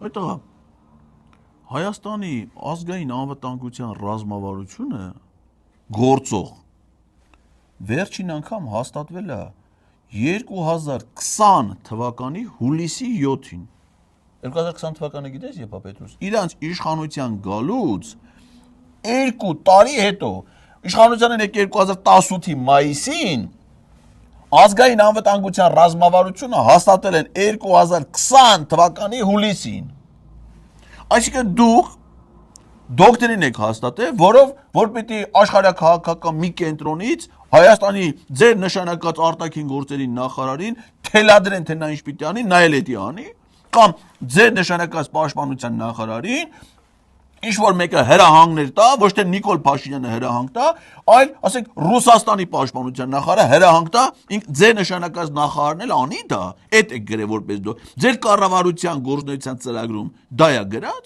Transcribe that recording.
Այդ Հայաստանի ազգային անվտանգության ռազմավարությունը գործող վերջին անգամ հաստատվել է 2020 թվականի հուլիսի 7-ին 2020 թվականը գիտես Եփա Պետրոս իրանց իշխանության գալուց 2 տարի հետո իշխանության եք 2018-ի մայիսին ազգային անվտանգության ռազմավարությունը հաստատել են 2020 թվականի հուլիսին Այսինքն դուք դոկտրին եք հաստատել, որ պիտի աշխարհաքաղաքական մի կենտրոնից Հայաստանի ձեր նշանակած արտաքին գործերի նախարարին թելադրեն, թե նա ինչ պիտի անի, նա էլ էդի անի, կամ ձեր նշանակած պաշտպանության նախարարին ինչ որ մեկը հրահանգներ տա, ոչ թե Նիկոլ Փաշինյանը հրահանգ տա, այլ ասենք Ռուսաստանի պաշտպանության նախարարը հրահանգ տա, ձեր նշանակած նախարարն էլ անի դա, այդ է գրել որպես դու, ձեր կառավարության գործունեության ծրագրում դա է գրած